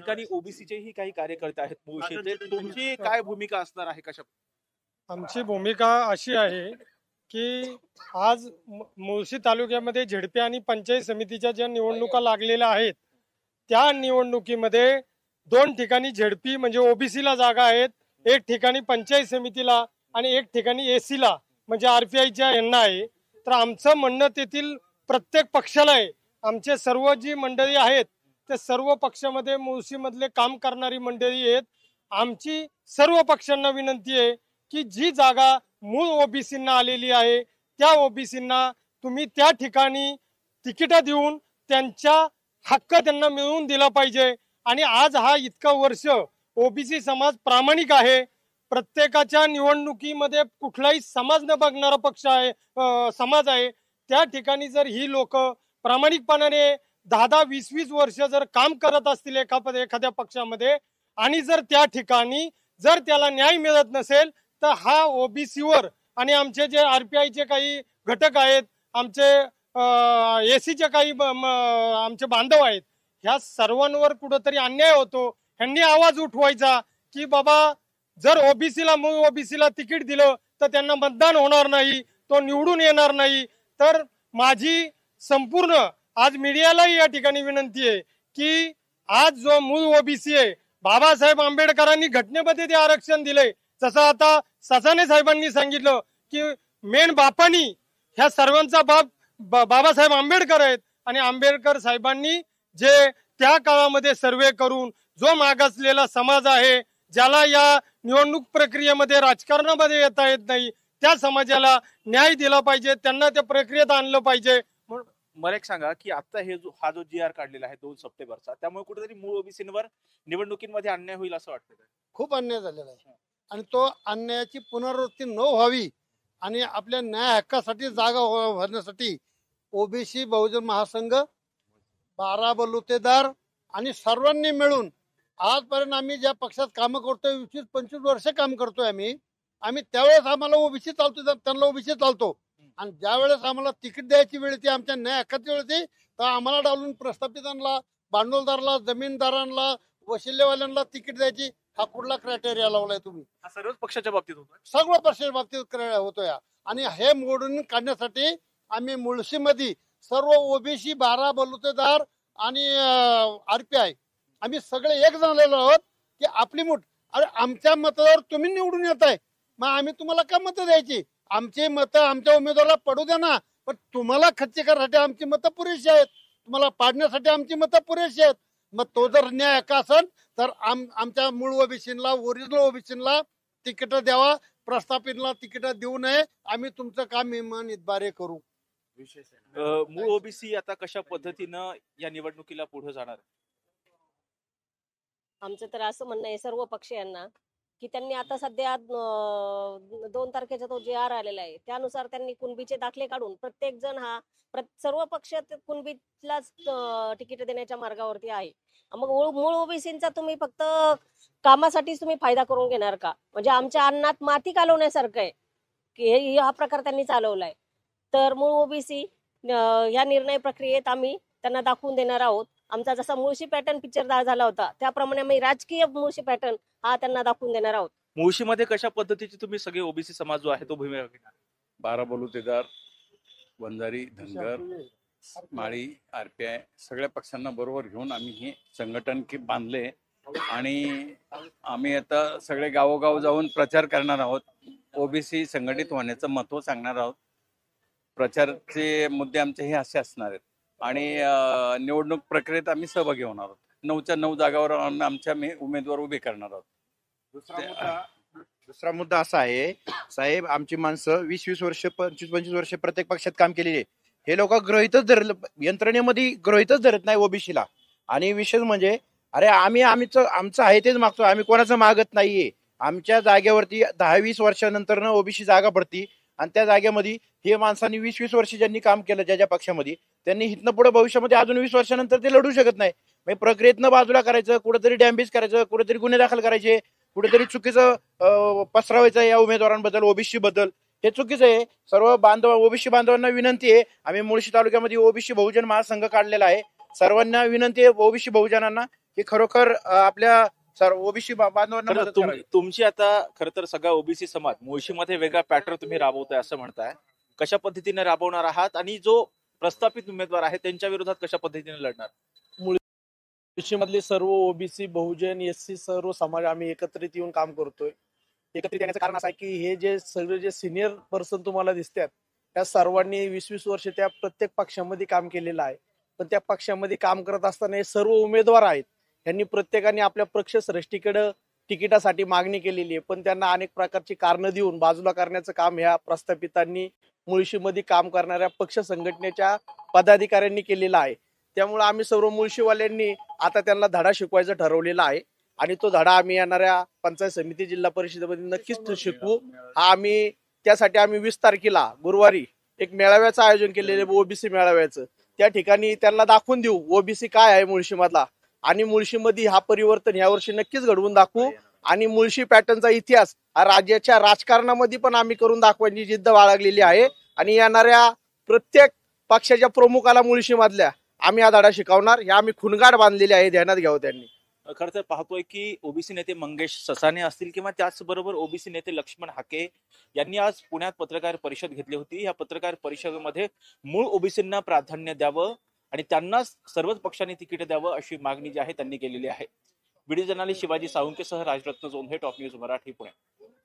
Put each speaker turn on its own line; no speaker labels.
ठिकाणी ओबीसीचेही काही कार्यकर्ते आहेत मुळशीचे, तुमची काय भूमिका असणार आहे कशा?
आमची भूमिका अशी आहे की आज मुळशी तालुक्यामध्ये झेडपी आणि पंचायत समितीच्या ज्या निवडणुका लागलेल्या आहेत त्या निवडणुकीमध्ये 2 ठिकाणी झेडपी म्हणजे ओबीसीला जागा आहेत, 1 ठिकाणी पंचायत समितीला आणि 1 ठिकाणी एसीला म्हणजे आरपीआयच्या यांना आहे. तर आमचं म्हणणं तेथील प्रत्येक पक्षाला आहे. आमचे सर्व जी मंडळी आहेत ते सर्व पक्षामध्ये मुळशीमधले काम करणारी मंडळी आहेत. आमची सर्व पक्षांना विनंती आहे की जी जागा मूळ ओबीसींना आलेली आहे त्या ओबीसींना तुम्ही त्या ठिकाणी तिकीट देऊन त्यांच्या हक्क त्यांना मिळवून दिला पाहिजे. आणि आज हा इतका वर्ष ओबीसी समाज प्रामाणिक आहे. प्रत्येकाच्या निवडणुकीमध्ये कुठलाही समाज न बघणारा पक्ष आहे, समाज आहे. त्या ठिकाणी जर ही लोक प्रामाणिकपणाने 10-10, 20-20 वर्ष जर काम करत असतील एखाद्या पक्षामध्ये आणि जर त्या ठिकाणी जर त्याला न्याय मिळत नसेल तर हा ओबीसीवर आणि आमचे जे आरपीआयचे काही घटक आहेत, आमचे एसीचे काही आमचे बांधव आहेत, ह्या सर्वांवर कुठंतरी अन्याय होतो. ह्यांनी आवाज उठवायचा की बाबा जर ओबीसीला मूळ ओबीसीला तिकीट दिलं तर त्यांना मतदान होणार नाही, तो निवडून येणार नाही. तर माझी संपूर्ण आज मीडियालाही या ठिकाणी विनंती आहे की आज जो मूळ ओबीसी आहे, बाबासाहेब आंबेडकरांनी घटनेमध्ये ते आरक्षण दिले, जसं आता ससाने साहेबांनी सांगितलं की मेन बापानी ह्या सर्वांचा बाप बाबासाहेब आंबेडकर आहेत. आणि आंबेडकर साहेबांनी जे त्या काळामध्ये सर्वे करून जो मागासलेला समाज आहे, ज्याला या निवडणूक प्रक्रियेमध्ये राजकारणामध्ये येता येत नाही, त्या समाजाला न्याय दिला पाहिजे, त्यांना त्या प्रक्रियेत आणलं पाहिजे.
मला एक सांगा की आता हा जो जी आर काढलेला आहे 2 सप्टेंबरचा, त्यामुळे कुठेतरी मूळ ओबीसींवर निवडणुकीमध्ये अन्याय होईल असं वाटतं?
खूप अन्याय झालेला आहे आणि तो अन्यायाची पुनरावृत्ती न व्हावी आणि आपल्या न्याय हक्कासाठी जागा भरण्यासाठी ओबीसी बहुजन महासंघ, 12 बलुतेदार आणि सर्वांनी मिळून आजपर्यंत आम्ही ज्या पक्षात काम करतोय 20-25 वर्ष काम करतोय आम्ही त्यावेळेस आम्हाला ओबीसी चालतो, त्यांना ओबीसी चालतो. आणि ज्या वेळेस आम्हाला तिकीट द्यायची वेळ येते, आमच्या न्याय हक्काची वेळ येते, तर आम्हाला डावलून प्रस्थापितांना, भांडवलदाराला, जमीनदारांना, वशिलेवाल्यांना तिकीट द्यायची हा कुठला क्रायटेरिया लावलाय तुम्ही?
सर्वच पक्षाच्या बाबतीत होतो,
सगळ्या पक्षाच्या बाबतीत होतोय. आणि हे मोडून काढण्यासाठी आम्ही मुळशीमध्ये सर्व ओबीसी, 12 बलुतेदार आणि आरपीआय आम्ही सगळे एक झालेलो आहोत की आपली मूठ, अरे आमच्या मतावर तुम्ही निवडून येत आहे, मग आम्ही तुम्हाला का मतं द्यायची? आमची मतं आमच्या उमेदवाराला पडू द्या ना, पण तुम्हाला खच्ची करण्यासाठी आमची मतं पुरेशी आहेत, तुम्हाला पाडण्यासाठी आमची मतं पुरेशी आहेत. मग तो जर न्याय हक्क असेल तर आमच्या मूळ ओबीसीला, ओरिजिनल ओबीसीला तिकीट द्यावा, प्रस्थापितला तिकीट देऊ नये. आम्ही तुमचं काम इमानतबारे करू.
मूळ ओबीसी आता कशा पद्धतीनं या निवडणुकीला पुढे जाणार?
आमचं तर असं म्हणणं आहे सर्व पक्षीयांना की त्यांनी आता सध्या 2 तारखेचा तो जे आर आलेला आहे त्यानुसार त्यांनी कुणबीचे दाखले काढून प्रत्येक जण हा सर्व पक्ष कुणबीलाच तिकीट देण्याच्या मार्गावरती आहे. मग मूळ ओबीसींचा तुम्ही फक्त कामासाठीच तुम्ही फायदा करून घेणार का? म्हणजे आमच्या अन्नात माती कालवण्यासारखं आहे की हा प्रकार त्यांनी चालवलाय. तर मूळ ओबीसी या निर्णय प्रक्रियेत आम्ही त्यांना दाखवून देणार आहोत. आमचा जसा मुळशी पॅटर्न पिक्चर झाला होता त्याप्रमाणे आम्ही राजकीय मुळशी पॅटर्न हा त्यांना दाखवून देणार आहोत.
मुळशीमध्ये कशा पद्धतीचे तुम्ही सगळे ओबीसी समाज जो आहे तो भूमिका घेणार?
12 बलुतेदार, वंजारी, धनगर, माळी, आरपीआय सगळ्या पक्षांना बरोबर घेऊन आम्ही हे संघटन बांधले आणि आम्ही आता सगळे गावोगाव जाऊन प्रचार करणार आहोत. ओबीसी संघटित होण्याचं महत्त्व सांगणार आहोत. प्रचाराचे मुद्दे आमचे हे असे असणार आहेत आणि निवडणूक प्रक्रियेत आम्ही सहभागी होणार आहोत. 9च्या 9 जागावर आमच्या उमेदवार उभे करणार आहोत.
दुसरा मुद्दा असा आहे साहेब, आमची माणसं 20-20 वर्ष, 25-25 वर्ष प्रत्येक पक्षात काम केलेली आहे. हे लोक गृहीतच धरलं, यंत्रणेमध्ये गृहीतच धरत नाही ओबीसीला. आणि विशेष म्हणजे अरे आमचं आहे तेच मागतो, आम्ही कोणाचं मागत नाहीये. आमच्या जागेवरती 10-20 वर्षानंतर ओबीसी जागा पडती आणि त्या जागेमध्ये हे माणसांनी 20-20 वर्ष ज्यांनी काम केलं ज्या पक्षामध्ये, त्यांनी इथनं पुढे भविष्यामध्ये अजून 20 वर्षानंतर ते लढू शकत नाही. म्हणजे प्रक्रियेतनं बाजूला करायचं, कुठेतरी डॅमेज करायचं, कुठेतरी गुन्हे दाखल करायचे, कुठेतरी चुकीचं पसरवायचं या उमेदवारांबद्दल, ओबीसी बद्दल. हे चुकीचं आहे. सर्व ओबीसी बांधवांना विनंती आहे, आम्ही मुळशी तालुक्यामध्ये ओबीसी बहुजन महासंघ काढलेला आहे. सर्वांना विनंती आहे ओबीसी बहुजनांना की खरोखर आपल्या सर्व ओबीसी बांधवांना
खरं
मदत
तर
करावी.
तुमची आता खरं तर सगळा ओबीसी समाज मुळशीमध्ये वेगळा पॅटर्न तुम्ही राबवताय असं म्हणताय. कशा पद्धतीने राबवणार आहात आणि जो प्रस्थापित उमेदवार आहे त्यांच्या विरोधात कशा पद्धतीने लढणार?
मधले सर्व ओबीसी बहुजन एससी सर्व समाज आम्ही एकत्रित येऊन काम करतोय. एकत्रित येण्याचं कारण असं आहे की हे जे सगळे जे सिनियर पर्सन तुम्हाला दिसतात त्या सर्वांनी 20-20 वर्ष त्या प्रत्येक पक्षामध्ये काम केलेलं आहे. पण त्या पक्षामध्ये काम करत असताना हे सर्व उमेदवार आहेत यांनी प्रत्येकाने आपल्या पक्ष श्रेष्ठीकडे तिकिटासाठी मागणी केलेली आहे, पण त्यांना अनेक प्रकारची कारणं देऊन बाजूला करण्याचं काम ह्या प्रस्थापितांनी मुळशीमध्ये काम करणाऱ्या पक्ष संघटनेच्या पदाधिकाऱ्यांनी केलेलं आहे. त्यामुळे आम्ही सर्व मुळशीवाल्यांनी आता त्यांना धडा शिकवायचं ठरवलेला आहे आणि तो धडा आम्ही येणाऱ्या पंचायत समिती जिल्हा परिषदेमध्ये नक्कीच शिकवू. त्यासाठी आम्ही 20 तारखेला गुरुवारी एक मेळाव्याचं आयोजन केलेलं आहे, ओबीसी मेळाव्याचं. त्या ठिकाणी त्यांना दाखवून देऊ ओबीसी काय आहे मुळशीमधला आणि मुळशीमध्ये हा परिवर्तन यावर्षी नक्कीच घडवून दाखवू आणि मुळशी पॅटर्नचा इतिहास हा राज्याच्या राजकारणामध्ये पण आम्ही करून दाखवायची जिद्द बाळगलेली आहे आणि येणाऱ्या प्रत्येक पक्षाच्या प्रमुखाला मुळशीमधल्या आम्ही हा धडा शिकवणार. हे आम्ही खुणगाड बांधलेले आहे, ध्यानात घ्यावं त्यांनी.
खरं तर पाहतोय की ओबीसी नेते मंगेश ससाने असतील किंवा त्याचबरोबर ओबीसी नेते लक्ष्मण हाके यांनी आज पुण्यात पत्रकार परिषद घेतली होती. या पत्रकार परिषदेमध्ये मूळ ओबीसींना प्राधान्य द्यावं आणि त्यांनाच सर्वच पक्षांनी तिकीट द्यावं अशी मागणी जी आहे त्यांनी केलेली आहे. व्हिडिओ जर्नलिस्ट शिवाजी साळुंकेसह राजरत्न जोंधे, टॉप न्यूज मराठी, पुणे.